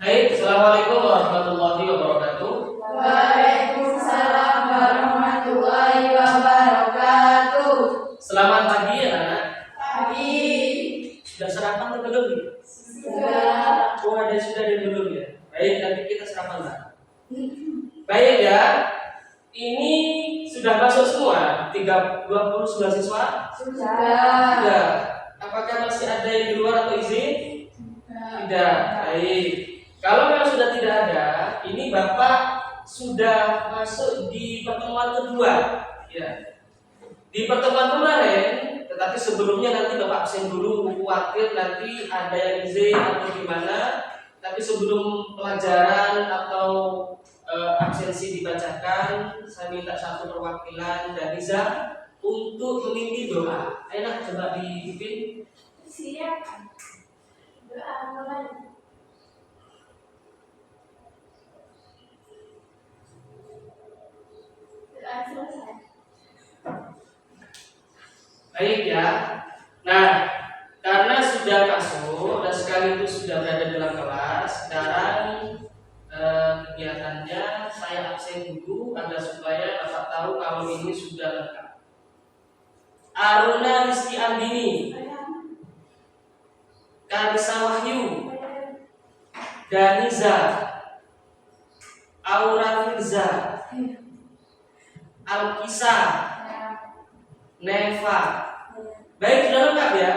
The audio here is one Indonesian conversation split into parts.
Baik, Assalamualaikum warahmatullahi wabarakatuh. Waalaikumsalam warahmatullahi wabarakatuh. Selamat pagi anak-anak. Pagi. Sudah sarapan atau belum? Sudah. Oh, ada sudah dan belum ya. Baik, nanti kita sarapan lah. Baik ya. Ini sudah masuk semua 29 siswa? Sudah. Sudah. Apakah masih ada yang di luar atau izin? Tidak. Baik. Kalau memang sudah tidak ada, ini Bapak sudah masuk di pertemuan kedua. Ya. Di pertemuan kemarin, tetapi sebelumnya nanti Bapak absen dulu, khawatir nanti ada yang izin atau gimana. Tapi sebelum pelajaran atau absensi dibacakan, saya minta satu perwakilan dari Zah untuk memimpin doa. Enak coba dipimpin. Siap. Doa mulai. Doa selesai. Baik ya. Nah, karena sudah masuk dan sekaligus sudah berada dalam kelas, sekarang kegiatannya saya absen dulu agar supaya Bapak tahu kalau ini sudah lengkap. Aruna Rizky Andini, Karisa Wahyu, Daniza, Aura Firza, Alkisa, Neva. Baik, sudah lengkap ya?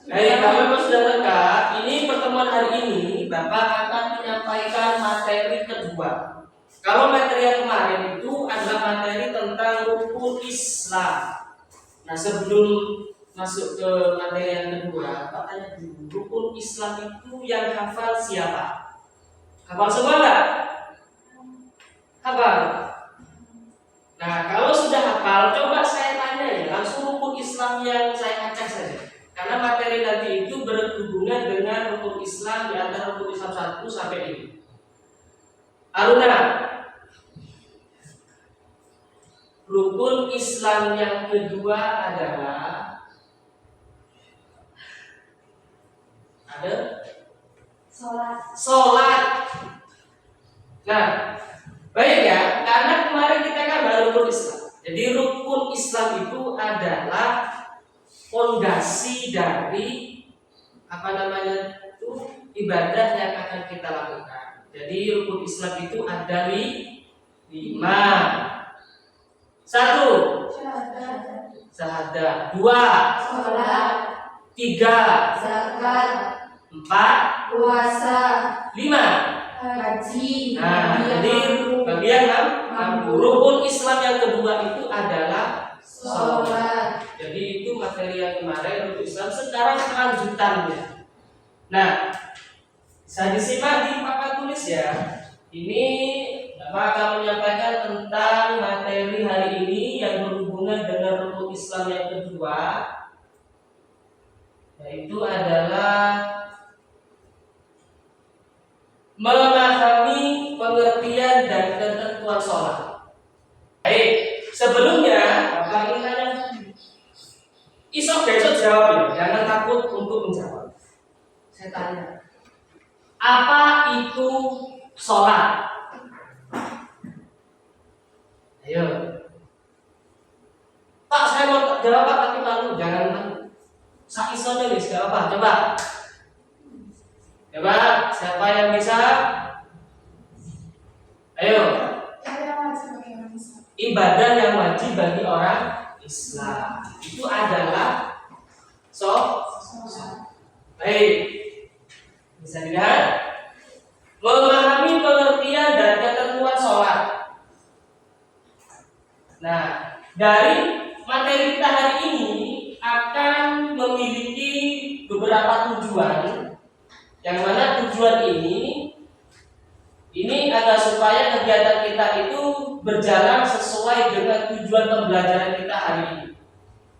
Baik, kalau memang sudah lengkap, ini pertemuan hari ini Bapak akan menyampaikan materi kedua. Kalau materi yang kemarin itu adalah materi tentang rukun Islam. Nah, sebelum masuk ke materi yang kedua, Bapak tanya dulu, rukun Islam itu yang hafal siapa? Hafal semua nggak? Hafal? Nah, kalau sudah hafal, coba saya tanya ya, langsung rukun Islam yang saya acak saja. Karena materi nanti itu berhubungan dengan rukun Islam di antara rukun Islam 1 sampai 5. Aruna, rukun Islam yang kedua adalah Sholat. Nah, baik ya, karena kemarin kita kan baru rukun Islam. Jadi rukun Islam itu adalah fondasi dari ibadah yang akan kita lakukan. Jadi rukun Islam itu ada 5. 1. Syahadat. 2. Sholat. 3. Zakat. 4. Puasa. 5. Haji. Nah, jadi bagian 6. Rukun Islam yang kedua itu adalah sholat. Jadi itu materi yang kemarin rukun Islam. Sekarang lanjutannya. Nah, bisa disimak di papan tulis ya. Ini Bapak akan menyampaikan tentang materi hari ini yang berhubungan dengan rukun Islam yang kedua, yaitu adalah memahami pengertian dan ketentuan sholat. Baik, sebelumnya Bapak ingin tanya, isok besok jawab ya, jangan takut untuk menjawab. Saya tanya, apa itu sholat? Ayo, Pak, saya mau jawab Pak, tapi malu, jangan malu. Saisone wis gak apa, coba. Coba, siapa yang bisa? Ayo. Ibadah yang wajib bagi orang Islam itu adalah sholat. Baik, bisa dilihat. Memahami pengertian dan ketentuan sholat. Nah, dari materi kita hari ini akan memiliki beberapa tujuan. Yang mana tujuan ini agar supaya kegiatan kita itu berjalan sesuai dengan tujuan pembelajaran kita hari ini.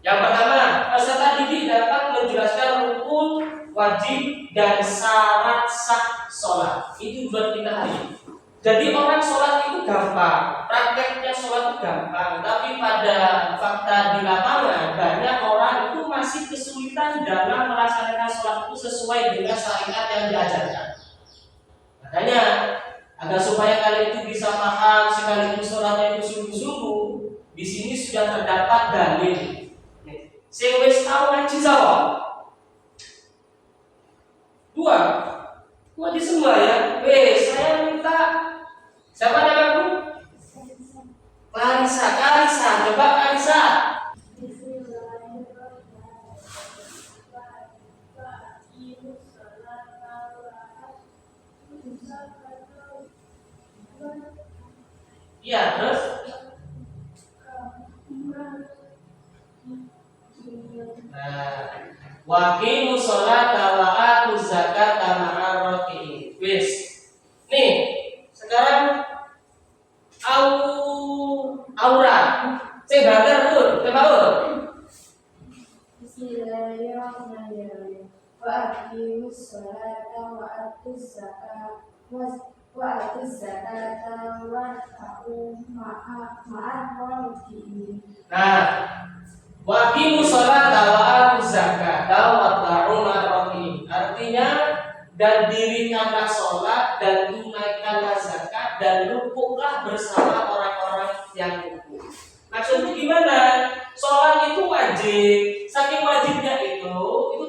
Yang pertama, peserta didik dapat menjelaskan rukun, wajib, dan syarat sah sholat. Itu tujuan kita hari ini. Jadi orang sholat itu gampang, prakteknya sholat itu gampang, tapi pada fakta di lapangan banyak orang itu masih kesulitan dalam melaksanakan sholat itu sesuai dengan syariat yang diajarkan. Makanya agar supaya kalian itu bisa paham sekaligus sholatnya itu sungguh-sungguh, di sini sudah terdapat dalil. Sing wis tau ngaji sapa? Dua. Ngaji semua ya. Saya minta siapa namamu? Clarissa, coba Clarissa. Iya, terus waqimus sholata wa atuz zakata ma'ar raki'in. Wis. Nih, sekarang aura. Saya bakar tur, tebaur. Bismillahirrahmanirrahim. Wa aqimus sholata wa atuz zakata warka'u ma'ar raki'in. Nah, waqimus sholata wa atuz zakata warka'u ma'ar raki'in. Artinya, dan dirikanlah sholat dan tunaikanlah zakat dan rukuklah bersama orang-orang yang rukuk. Maksudnya gimana? Sholat itu wajib. Saking wajibnya itu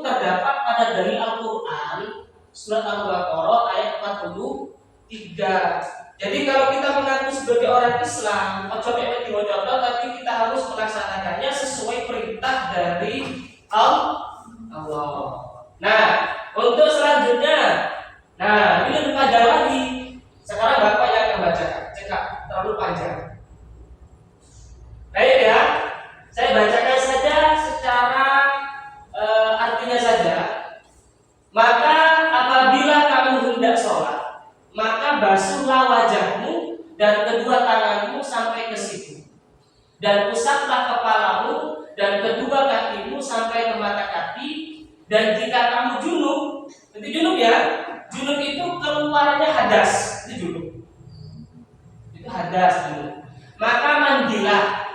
terdapat pada dari Al-Quran surat Al-Baqarah ayat 43. Jadi kalau kita mengaku sebagai orang Islam, tapi kita harus melaksanakannya sesuai perintah dari Allah. Nah, untuk selanjutnya, nah ini lebih panjang lagi. Sekarang Bapak yang akan bacakan. Cekak, terlalu panjang. Baik ya, saya bacakan saja secara artinya saja. Maka apabila kamu hendak sholat, maka basuhlah wajahmu dan kedua tanganmu sampai ke situ, dan usaplah kepalamu dan kedua kakimu sampai ke mata kaki. Dan jika kamu junub, itu junub ya, junub itu keluarnya hadas, itu junub, itu hadas junub. Maka mandilah.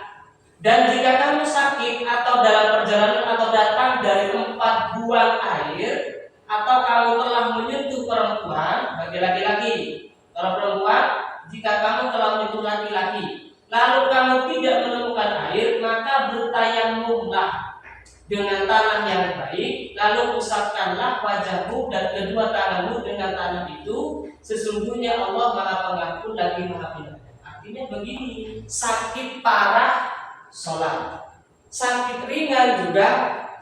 Dan jika kamu sakit atau dalam perjalanan atau datang dari tempat buang air, atau kamu telah menyentuh perempuan, bagi laki-laki, kalau perempuan, jika kamu telah menyentuh laki-laki, lalu kamu tidak menemukan air, maka bertayamumlah dengan tanah yang baik, lalu usapkanlah wajahmu dan kedua tanganmu dengan tanah itu. Sesungguhnya Allah Maha Pengampun lagi Maha Penyayang. Artinya begini, sakit parah sholat, sakit ringan juga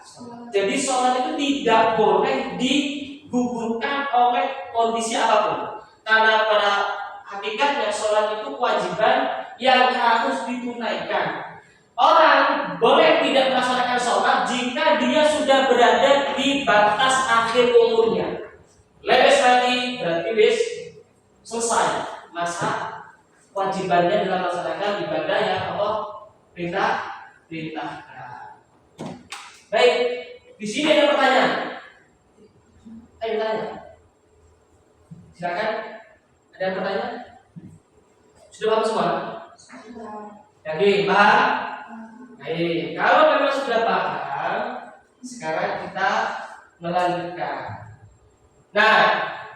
sholat. Jadi sholat itu tidak boleh digugurkan oleh kondisi apapun, karena pada hakikatnya sholat itu kewajiban yang harus ditunaikan. Orang boleh tidak melaksanakan sholat jika dia sudah berada di batas akhir umurnya. Lepas mati berarti wis selesai masa kewajibannya dalam melaksanakan ibadah yang Allah perintahkan. Baik, di sini ada pertanyaan. Ayo tanya. Silakan. Ada yang bertanya? Sudah paham semua? Yakin, paham? Baik, kalau memang sudah paham, sekarang kita melanjutkan. Nah,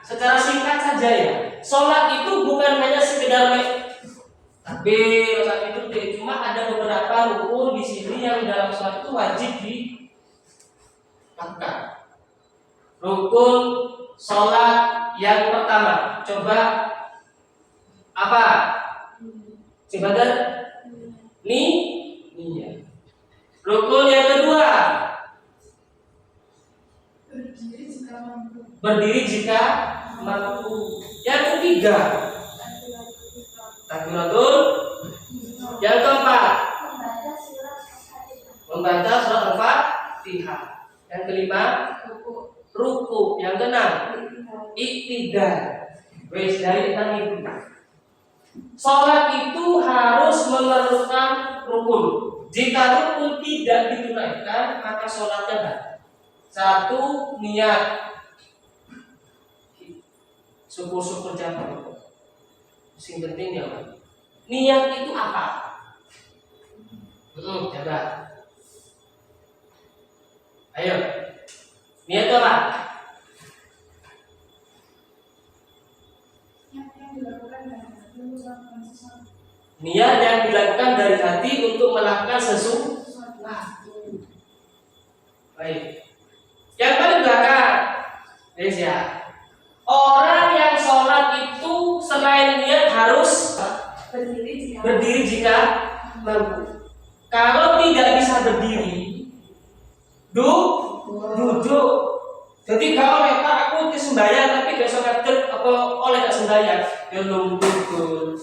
secara singkat saja ya, sholat itu bukan hanya sekedar tapi saat itu cuma ada beberapa rukun di sini yang dalam sholat itu wajib dilakukan. Rukun sholat yang pertama, coba apa? Coba dan niyat. Rukun yang kedua, berdiri jika mampu. Yang ketiga, takbiratul. Yang keempat, membaca surat Al-Fatihah. Yang kelima, ruku. Yang keenam, iktidal. Wes dari itu. Salat itu harus memerlukan rukun. Jika rukun tidak ditunaikan, maka salatnya batal. Satu, niat. Syukur-syukur jamaah. Sing penting ya, niat itu apa? Coba. Ayo. Niat itu apa? Niat yang dilakukan dari hati untuk melakukan sesuatu. Baik. Yang paling belakang, guys ya. Orang yang sholat itu selain niat harus berdiri jika mampu. Kalau tidak bisa berdiri, duduk. Jadi kalau mereka aku ke sembahyang tapi gak sholat apa oleh gak sembahyang, ya duduk.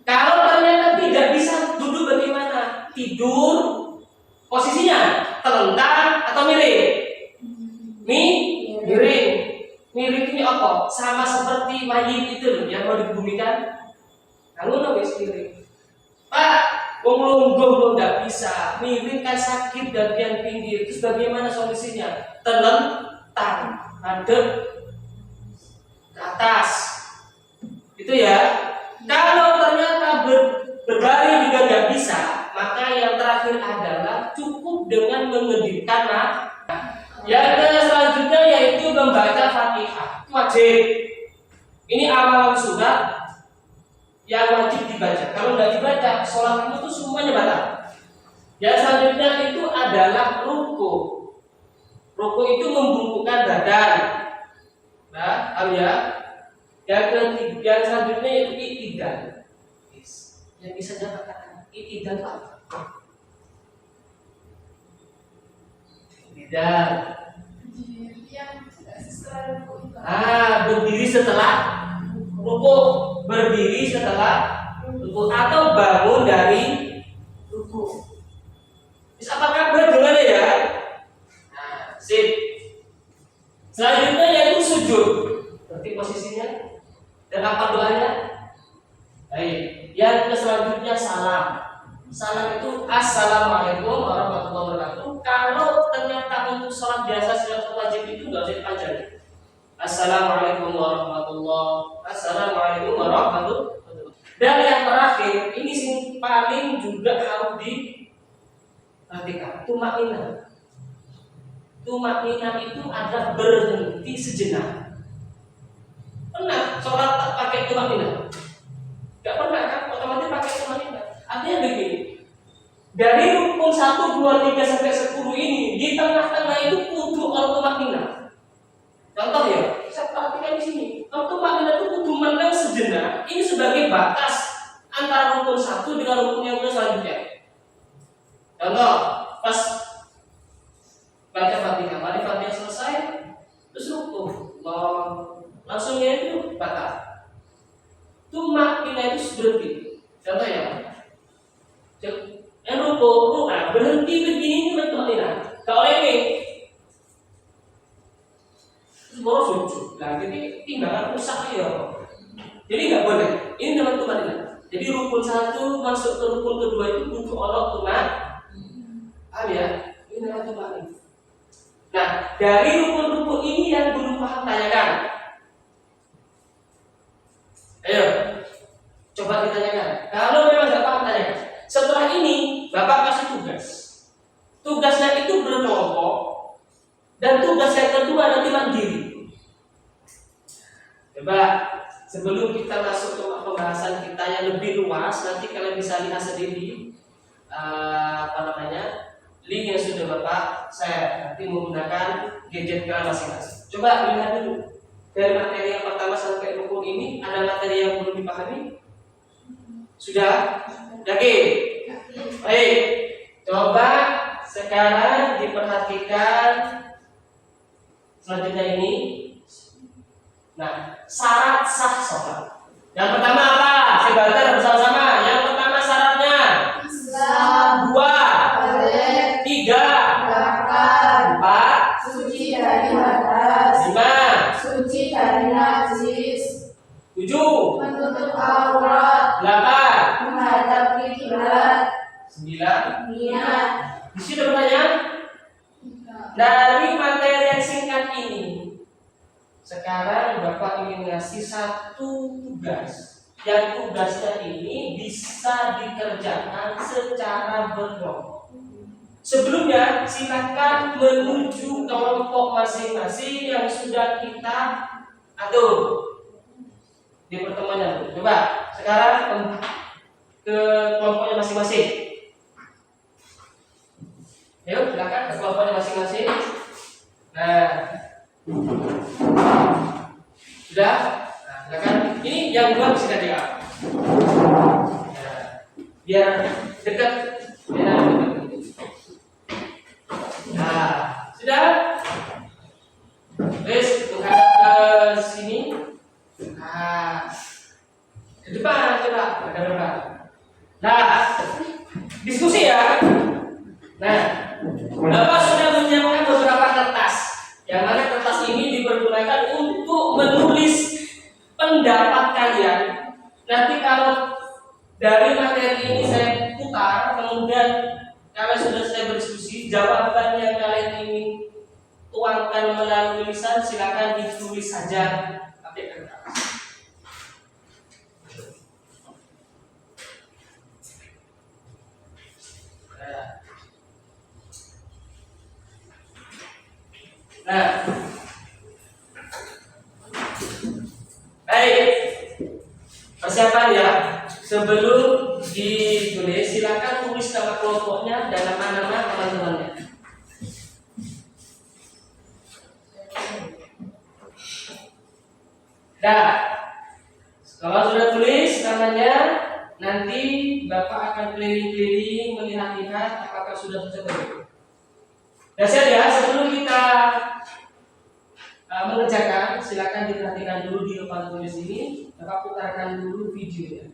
Kalau ternyata tidak bisa duduk bagaimana? Tidur, posisinya telentang atau miring? Miring. Miring ini apa? Sama seperti mayit itu loh yang mau dikebumikan. Kamu wis miring. Pak, wong lungguh lo nggak bisa. Miring kan sakit bagian pinggir. Terus bagaimana solusinya? Telentang, hadap ke atas. Itu ya. Kalau ternyata berbaring juga nggak bisa, maka yang terakhir adalah cukup dengan mengedipkan yang selanjutnya yaitu membaca Fatihah. Wajib. Ini awal surat yang wajib dibaca. Kalau nggak dibaca, sholat itu semuanya batal. Yang selanjutnya itu adalah ruku. Ruku itu membungkukkan badan. Nah, ya. Yang selanjutnya yaitu i'tidal. Yang bisa dikatakan i'tidal apa? I'tidal. Berdiri setelah ruku, berdiri setelah ruku atau bangun dari ruku. Apakah bagaimana ya? Nah, sip. Selanjutnya yaitu sujud. Berarti posisinya dan apa doanya? Baik. Yang selanjutnya salam. Salam itu assalamualaikum warahmatullahi wabarakatuh. Kalau ternyata untuk sholat biasa sholat wajib itu nggak usah dipanjangin. Assalamualaikum warahmatullahi wabarakatuh. Dan yang terakhir ini sih paling juga harus diperhatikan. Tumakninah. Tumakninah itu adalah berhenti sejenak. Pernah sholat tak pakai tumakninah? Gak pernah kan? Otomatis pakai tumakninah. Artinya begini. Dari rukun 1, 2, 3 sampai 10 ini di tengah-tengah itu kudu tumakninah. Contoh ya, saya perhatikan di sini. Tumakninah itu kudu menang sejenak. Ini sebagai batas antara rukun 1 dengan rukun yang selanjutnya. Contoh, pas baca Fatihah, mari Fatihah selesai, terus rukun. Langsung ya itu batal. Tumakninah itu berhenti. Contoh ya, ruku, berhenti begini itu tumakninah. Kalau ini baru sujud. Nah, jadi timbangan rusak ya. Jadi nggak boleh. Ini namanya tumakninah. Jadi rukun 1 masuk ke rukun kedua itu butuh Allah tumakninah. Ya, ini namanya tumakninah. Nah, dari rukun-rukun ini yang belum paham tanyakan. Ayo, coba ditanyakan. Kalau memang nggak paham tanyakan. Setelah ini, Bapak kasih tugas. Tugasnya itu berkelompok dan tugas yang kedua nanti mandiri. Coba sebelum kita masuk ke pembahasan kita yang lebih luas, nanti kalian bisa lihat sendiri link yang sudah Bapak share. Nanti menggunakan gadget kalian masing-masing. Coba lihat dulu. Dari materi yang pertama sampai rukun ini ada materi yang belum dipahami? Sudah? Yakin? Baik. Coba sekarang diperhatikan selanjutnya ini. Nah, syarat sah sholat. Yang pertama apa? Saya baca bersama-sama. Yang pertama syaratnya 2, 3, 4, suci dari hadas, 5, suci dari najis, 7, menutup aurat, 8, menghadap kiblat, 9. niat. Di sini pertanyaan dari materi yang singkat ini. Sekarang Bapak ingin ngasih satu tugas. Yang tugasnya ini bisa dikerjakan secara berkelompok. Sebelumnya silakan menuju kelompok masing-masing yang sudah kita atur. di pertemuannya dulu. Coba sekarang ke kelompoknya masing-masing. Yuk, silakan ke kelompoknya masing-masing. Nah, sudah. Nah, silakan. Ini yang dua bisa diam. Nah, biar dekat. Biar dekat. Nah, sudah. Wes, menghadap ke sini. Nah, ke depan coba, ke depan. Nah, diskusi ya. Nah, Bapak sudah menyiapkan beberapa kertas, yang mana kertas ini dipergunakan untuk menulis pendapat kalian. Nanti kalau dari materi ini saya putar, kemudian kalian sudah saya berdiskusi, jawaban yang kalian ingin tuangkan melalui lisan silakan ditulis saja pakai kertas. Nah, baik, persiapan ya. Sebelum ditulis, silakan tulis nama kelompoknya dan nama-nama teman-temannya. Nah, kalau sudah tulis namanya, nanti Bapak akan keliling-keliling melihat-lihat apakah sudah terjadi. Dasar ya, sebelum kita mengerjakan, silakan diperhatikan dulu di depan tulis ini. Bapak putarkan dulu videonya.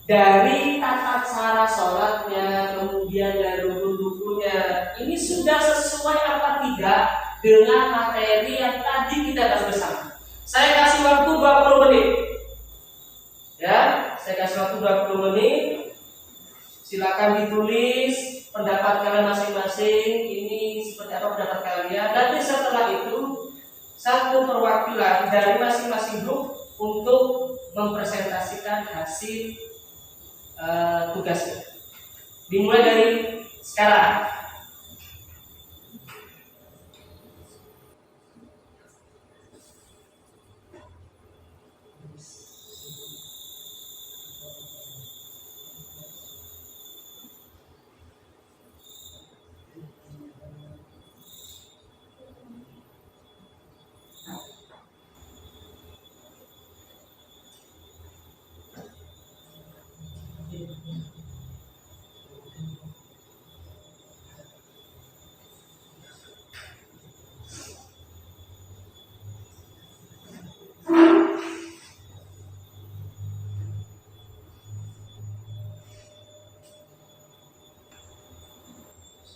Dari tata cara sholatnya, kemudian dari rukunya, ini sudah sesuai apa tidak dengan materi yang tadi kita bahas bersama. Saya kasih waktu 20 menit. Ya, saya kasih waktu 20 menit. Silakan ditulis pendapat kalian masing-masing. Ini seperti apa pendapat kalian. Nanti setelah itu satu perwakilan dari masing-masing grup untuk mempresentasikan hasil tugasnya. Dimulai dari sekarang.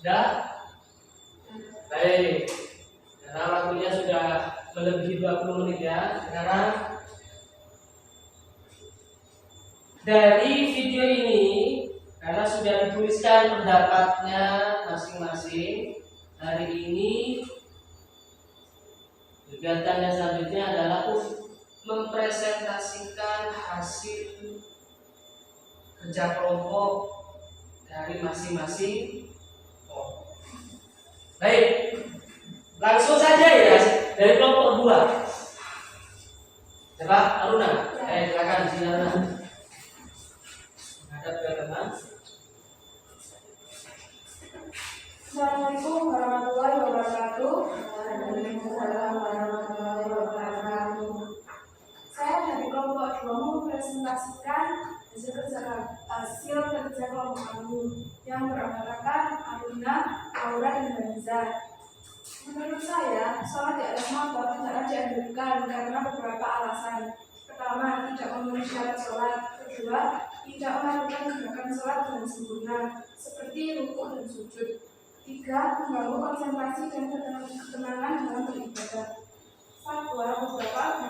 Sudah? Baik. Karena waktunya sudah melebihi 20 menit ya. Sekarang dari video ini, karena sudah dituliskan pendapatnya masing-masing, hari ini kegiatan yang selanjutnya adalah mempresentasikan hasil kerja kelompok dari masing-masing. Baik, langsung saja ya dari kelompok 2. Coba Aruna, silakan di sini Aruna. Menghadap ke depan. Assalamualaikum warahmatullahi wabarakatuh. Waalaikumsalam warahmatullahi wabarakatuh. Saya dari kelompok 2 mempresentasikan hasil kerja kelompok kami yang beranggotakan Aruna, Aura, dan Baniza. Menurut saya, sholat di atas motor tidaklah dianjurkan karena beberapa alasan. Pertama, tidak memenuhi syarat sholat. Kedua, tidak melakukan gerakan sholat dengan sempurna, seperti rukuk dan sujud. Tiga, mengganggu konsentrasi dan ketenangan dalam beribadah. Fatwa beberapa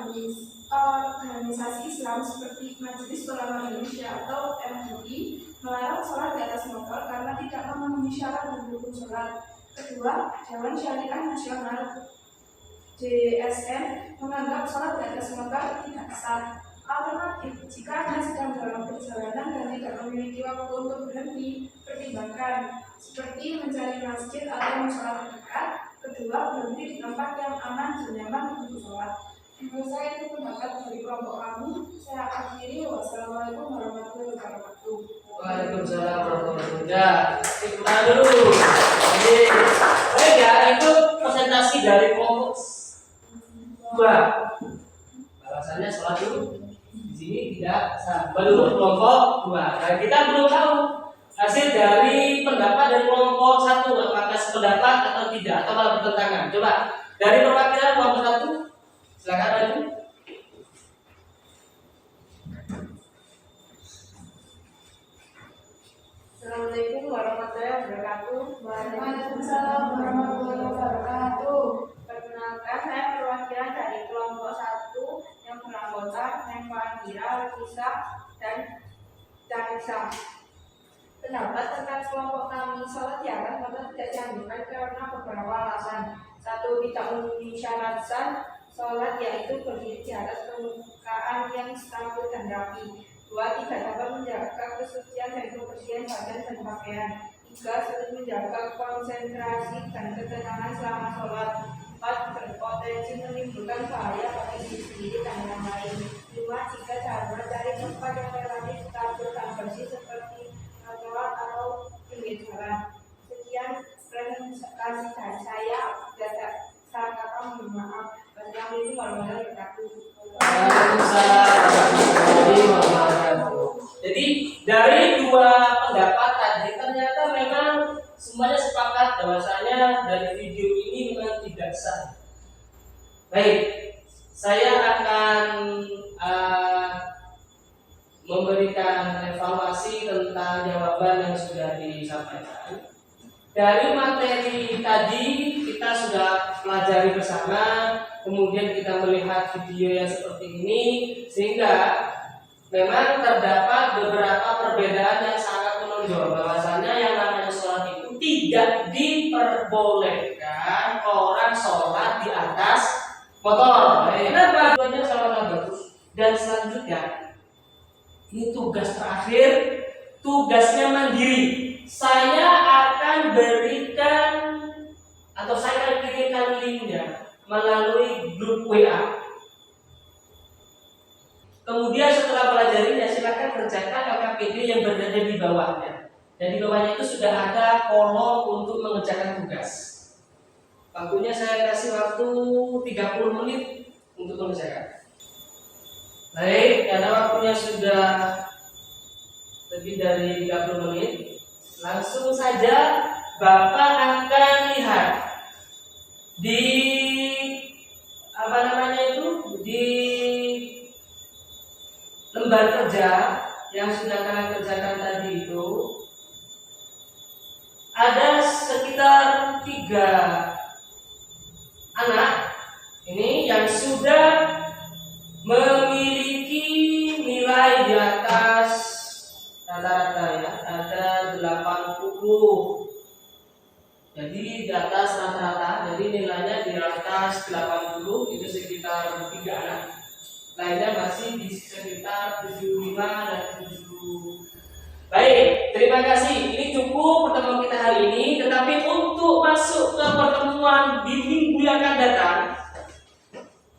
organisasi Islam seperti Majelis Ulama Indonesia atau MUI melarang sholat di atas motor karena tidak memenuhi syarat dan rukun sholat. Kedua, Dewan Syariah Nasional DSN menganggap sholat di atas motor tidak sah. Alternatif, jika Anda sedang dalam perjalanan dan tidak memiliki waktu untuk berhenti, pertimbangkan seperti mencari masjid atau musola terdekat. Kedua, berhenti di tempat yang aman dan nyaman untuk sholat. Menurut saya itu pendapat dari kelompok kami. Saya akhiri. Wassalamualaikum warahmatullahi wabarakatuh. Waalaikumsalam warahmatullahi wabarakatuh. Ya, kita dulu. Jadi, baik ya, itu presentasi dari kelompok 2. Alasannya sholat dulu di sini tidak sah. Baru kelompok 2. Nah, kita belum tahu hasil dari pendapat dari kelompok 1 apakah sependapat atau tidak atau malah bertentangan. Coba dari perwakilan kelompok 1, silakan maju. Assalamualaikum warahmatullahi wabarakatuh. Waalaikumsalam warahmatullahi wabarakatuh. Perkenalkan, saya perwakilan dari kelompok 1 yang beranggota Neng Fahira, Lisa, dan Darisa. Pendapat tentang kelompok kami, sholat di atas motor tidak dianjurkan karena beberapa alasan. 1. Tidak memenuhi syarat sah sholat, yaitu berdiri di atas permukaan yang stabil dan rapi. 2. Tidak dapat menjaga kesucian dan kebersihan badan dan pakaian. 3. Sulit menjaga konsentrasi dan ketenangan selama sholat. 4. Berpotensi menimbulkan bahaya bagi diri sendiri dan yang lain. 5. Jika cara mencari tempat yang relatif stabil dan bersih seperti trotoar atau pinggir jalan. Sekian presentasi dari saya. Saya kata mohon maaf. Wassalamualaikum warahmatullahi wabarakatuh. Jadi dari 2 pendapat tadi ternyata memang semuanya sepakat bahwasanya dari video ini memang tidak sah. Baik, saya akan memberikan evaluasi tentang jawaban yang sudah disampaikan. Dari materi tadi kita sudah pelajari bersama, kemudian kita melihat video yang seperti ini, sehingga memang terdapat beberapa perbedaan yang sangat menonjol bahwasanya yang namanya sholat itu tidak diperbolehkan orang sholat di atas motor. Kenapa? Tujuannya sangat bagus. Dan selanjutnya, ini tugas terakhir, tugasnya mandiri. Saya akan berikan atau saya akan kirimkan linknya melalui grup WA. Kemudian setelah pelajarinya silakan kerjakan KKPD yang berada di bawahnya. Dan di bawahnya itu sudah ada kolom untuk mengerjakan tugas. Waktunya saya kasih waktu 30 menit untuk mengerjakan. Baik, karena waktunya sudah lebih dari 30 menit, langsung saja Bapak akan lihat di di lembar kerja yang sudah kalian kerjakan tadi itu ada sekitar 3 anak ini yang sudah memiliki nilai di atas rata-rata ya, ada 80. Jadi di atas rata-rata, jadi nilainya di atas 80 itu sekitar 3 anak. Lainnya masih di sekitar 75 dan 70. Baik, terima kasih. Ini cukup pertemuan kita hari ini. Tetapi untuk masuk ke pertemuan di minggu yang akan datang,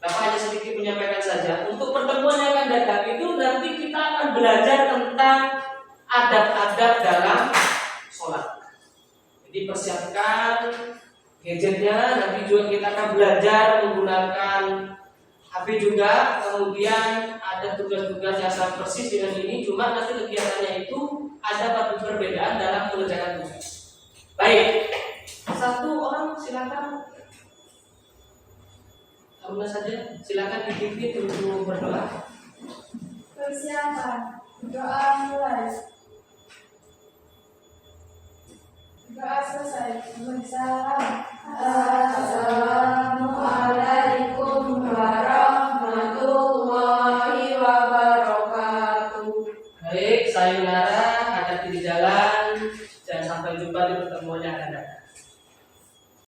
Bapak hanya sedikit menyampaikan saja. Untuk pertemuan yang akan datang itu nanti kita akan belajar tentang adab-adab dalam sholat. Jadi persiapkan gadgetnya. Nanti juga kita akan belajar menggunakan HP juga. Kemudian ada tugas-tugas yang sama persis dengan ini. Cuma nanti kegiatannya itu ada perbedaan dalam mengerjakan tugas. Baik, 1 orang silakan. Haruna saja, silakan dipimpin untuk berdoa. Persiapan doa mulai. Doa selesai. Salam.